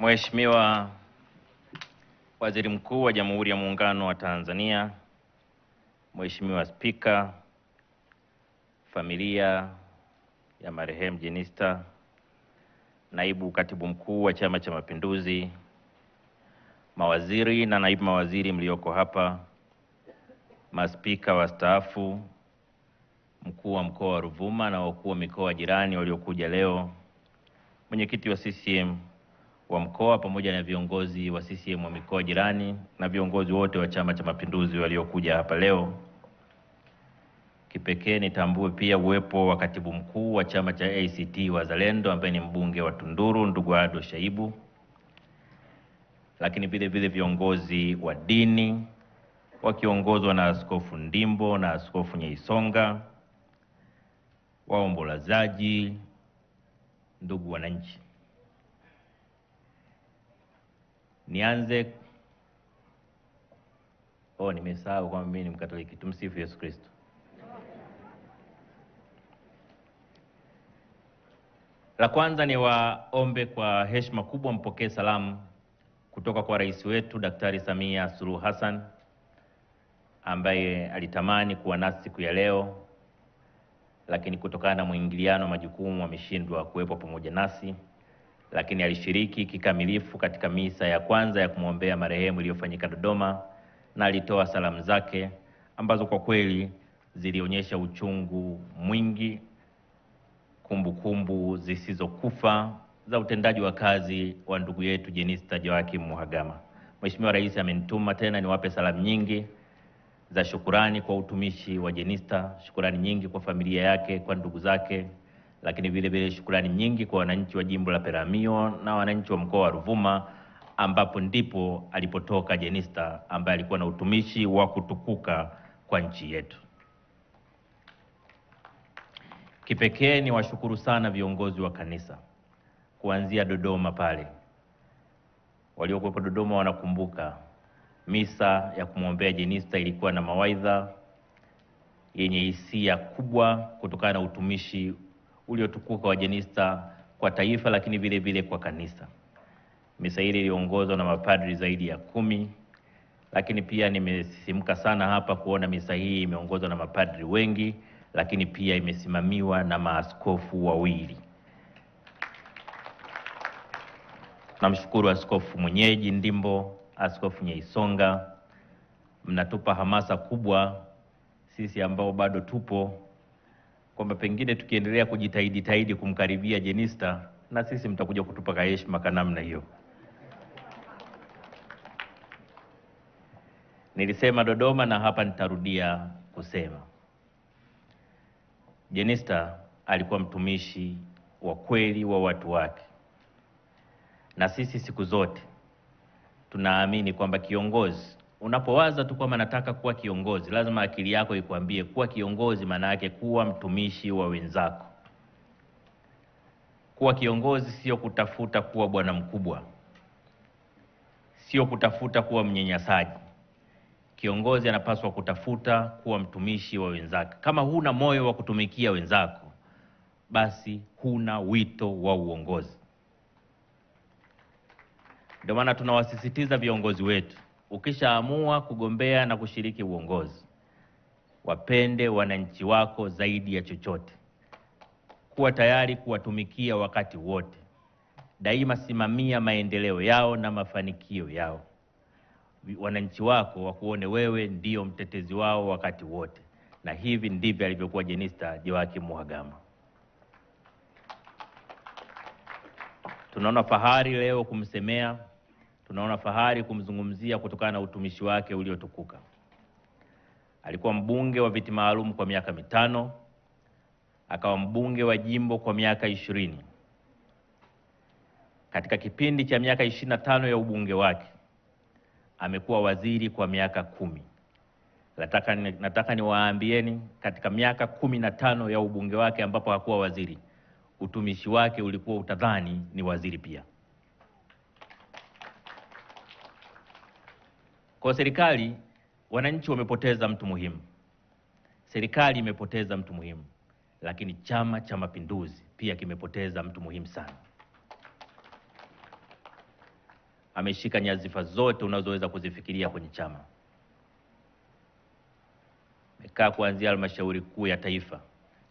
Mheshimiwa Waziri Mkuu wa Jamhuri ya Muungano wa Tanzania, Mheshimiwa Spika, familia ya marehemu Jenista, Naibu Katibu Mkuu wa Chama cha Mapinduzi, mawaziri na naibu mawaziri mlioko hapa, maspika wastaafu, mkuu wa mkoa wa Ruvuma na wakuu wa mikoa jirani waliokuja leo, mwenyekiti wa CCM wa mkoa pamoja na viongozi wa CCM wa mikoa jirani na viongozi wote wa Chama cha Mapinduzi waliokuja hapa leo. Kipekee nitambue pia uwepo wa katibu mkuu wa chama cha ACT Wazalendo ambaye ni mbunge wa Tunduru ndugu Ado Shaibu, lakini vile vile viongozi wa dini wakiongozwa na Askofu Ndimbo na Askofu Nyeisonga, waombolezaji, ndugu wananchi. Nianze nimesahau kwamba mimi ni Mkatoliki. Tumsifu Yesu Kristo. La kwanza ni waombe kwa heshima kubwa mpokee salamu kutoka kwa rais wetu Daktari Samia Suluhu Hassan ambaye alitamani kuwa nasi siku ya leo, lakini kutokana na mwingiliano majukumu ameshindwa kuwepo pamoja nasi, lakini alishiriki kikamilifu katika misa ya kwanza ya kumwombea marehemu iliyofanyika Dodoma, na alitoa salamu zake ambazo kwa kweli zilionyesha uchungu mwingi, kumbukumbu zisizokufa za utendaji wa kazi wa ndugu yetu Jenista Joakim Mhagama. Mheshimiwa Rais amenituma tena niwape salamu nyingi za shukurani kwa utumishi wa Jenista, shukurani nyingi kwa familia yake, kwa ndugu zake, lakini vile vile shukurani nyingi kwa wananchi wa jimbo la Peramiho na wananchi wa mkoa wa Ruvuma ambapo ndipo alipotoka Jenista ambaye alikuwa na utumishi wa kutukuka kwa nchi yetu. Kipekee ni washukuru sana viongozi wa kanisa kuanzia Dodoma pale. Waliokuwepo Dodoma wanakumbuka misa ya kumwombea Jenista ilikuwa na mawaidha yenye hisia kubwa kutokana na utumishi uliotukuka wa Jenista kwa taifa, lakini vile vile kwa kanisa. Misa ile iliongozwa na mapadri zaidi ya 10, lakini pia nimesisimka sana hapa kuona misa hii imeongozwa na mapadri wengi, lakini pia imesimamiwa na maaskofu wawili. Namshukuru Askofu mwenyeji Ndimbo, Askofu Nyeisonga, mnatupa hamasa kubwa sisi ambao bado tupo kwamba pengine tukiendelea kujitahidi kumkaribia Jenista na sisi mtakuja kutupa heshima kwa namna hiyo. Nilisema Dodoma na hapa nitarudia kusema. Jenista alikuwa mtumishi wa kweli wa watu wake. Na sisi siku zote tunaamini kwamba kiongozi, unapowaza tu kwamba nataka kuwa kiongozi, lazima akili yako ikwambie kuwa kiongozi maana yake kuwa mtumishi wa wenzako. Kuwa kiongozi sio kutafuta kuwa bwana mkubwa, sio kutafuta kuwa mnyanyasaji. Kiongozi anapaswa kutafuta kuwa mtumishi wa wenzake. Kama huna moyo wa kutumikia wenzako, basi huna wito wa uongozi. Ndio maana tunawasisitiza viongozi wetu, ukishaamua kugombea na kushiriki uongozi, wapende wananchi wako zaidi ya chochote. Kuwa tayari kuwatumikia wakati wote. Daima simamia maendeleo yao na mafanikio yao. Wananchi wako wakuone wewe ndio mtetezi wao wakati wote. Na hivi ndivyo alivyokuwa Jenista Joakim Mhagama. Tunaona fahari leo kumsemea, tunaona fahari kumzungumzia kutokana na utumishi wake uliotukuka. Alikuwa mbunge wa viti maalum kwa miaka 5, akawa mbunge wa jimbo kwa miaka 20. Katika kipindi cha miaka 25 ya ubunge wake, amekuwa waziri kwa miaka 10. Nataka niwaambieni katika miaka 15 ya ubunge wake ambapo hakuwa waziri, utumishi wake ulikuwa utadhani ni waziri pia. Kwa serikali, wananchi wamepoteza mtu muhimu. Serikali imepoteza mtu muhimu, lakini Chama cha Mapinduzi pia kimepoteza mtu muhimu sana. ameshika nyadhifa zote unazoweza kuzifikiria kwenye chama. Amekaa kuanzia halmashauri kuu ya taifa,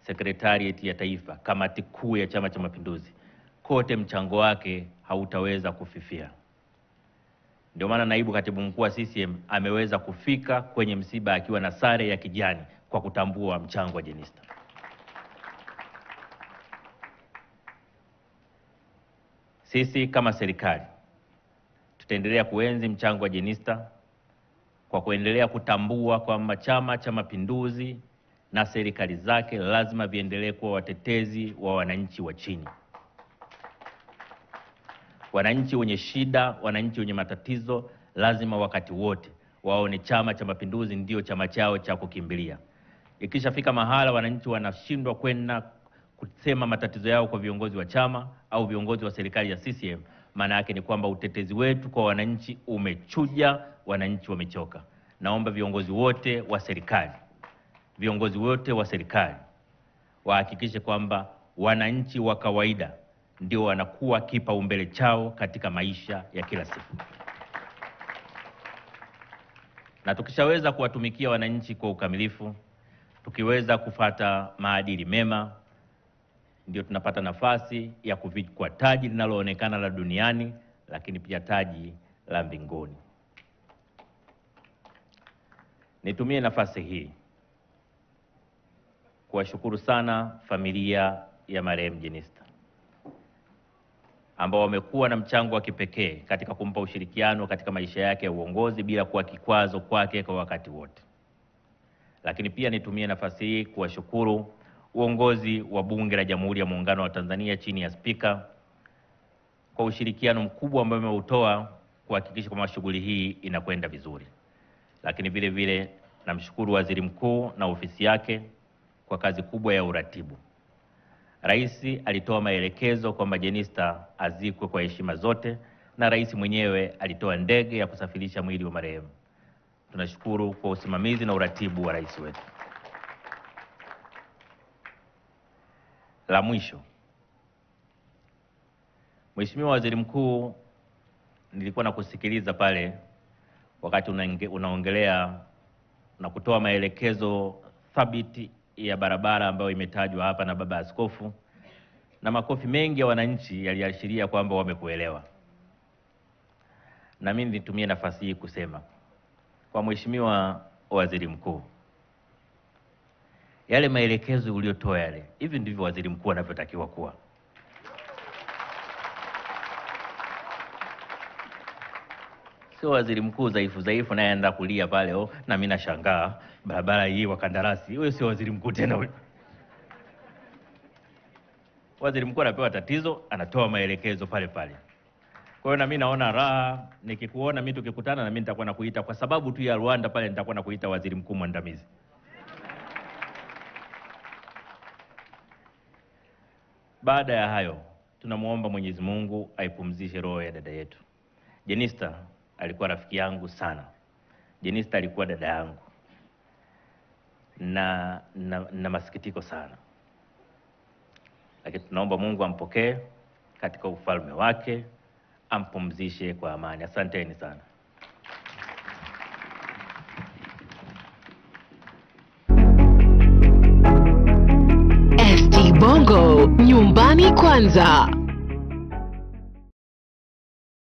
sekretarieti ya taifa, kamati kuu ya Chama cha Mapinduzi. Kote mchango wake hautaweza kufifia. Ndio maana naibu katibu mkuu wa CCM ameweza kufika kwenye msiba akiwa na sare ya kijani kwa kutambua mchango wa Jenista. Sisi kama serikali tutaendelea kuenzi mchango wa Jenista kwa kuendelea kutambua kwamba Chama cha Mapinduzi na serikali zake lazima viendelee kuwa watetezi wa wananchi wa chini. Wananchi wenye shida, wananchi wenye matatizo lazima wakati wote waone Chama cha Mapinduzi ndio chama chao cha kukimbilia. Ikishafika mahala wananchi wanashindwa kwenda kusema matatizo yao kwa viongozi wa chama au viongozi wa serikali ya CCM, maana yake ni kwamba utetezi wetu kwa wananchi umechuja, wananchi wamechoka. Naomba viongozi wote wa serikali wahakikishe kwamba wananchi wa kawaida ndio wanakuwa kipaumbele chao katika maisha ya kila siku. Na tukishaweza kuwatumikia wananchi kwa ukamilifu, tukiweza kufuata maadili mema, ndio tunapata nafasi ya kuvikwa taji linaloonekana la duniani, lakini pia taji la mbinguni. Nitumie nafasi hii kuwashukuru sana familia ya marehemu Jenista ambao wamekuwa na mchango wa kipekee katika kumpa ushirikiano katika maisha yake ya uongozi bila kuwa kikwazo kwake kwa wakati wote. Lakini pia nitumie nafasi hii kuwashukuru uongozi wa Bunge la Jamhuri ya Muungano wa Tanzania chini ya Spika kwa ushirikiano mkubwa ambao wameutoa kuhakikisha kwamba shughuli hii inakwenda vizuri. Lakini vile vile namshukuru Waziri Mkuu na ofisi yake kwa kazi kubwa ya uratibu. Rais alitoa maelekezo kwamba Jenista azikwe kwa heshima zote, na rais mwenyewe alitoa ndege ya kusafirisha mwili wa marehemu. Tunashukuru kwa usimamizi na uratibu wa rais wetu. La mwisho, Mheshimiwa Waziri Mkuu, nilikuwa nakusikiliza pale wakati unaongelea na kutoa maelekezo thabiti ya barabara ambayo imetajwa hapa na baba askofu, na makofi mengi ya wananchi yaliashiria kwamba wamekuelewa. Na mimi nitumie nafasi hii kusema kwa Mheshimiwa Waziri Mkuu, yale maelekezo uliyotoa yale, hivi ndivyo waziri mkuu anavyotakiwa kuwa. Sio waziri mkuu dhaifu naye anaenda kulia pale, na mimi nashangaa barabara hii wa kandarasi. Wewe sio waziri mkuu tena wewe. Waziri mkuu anapewa tatizo, anatoa maelekezo pale pale. Kwa hiyo na mimi naona raha nikikuona mimi tukikutana, na mimi nitakuwa nakuita kwa sababu tu ya Rwanda pale, nitakuwa nakuita waziri mkuu mwandamizi. Baada ya hayo, tunamuomba Mwenyezi Mungu aipumzishe roho ya dada yetu. Jenista alikuwa rafiki yangu sana. Jenista alikuwa dada yangu. Na masikitiko sana. Lakini tunaomba Mungu ampokee katika ufalme wake, ampumzishe kwa amani. Asanteni sana. ST Bongo, nyumbani kwanza.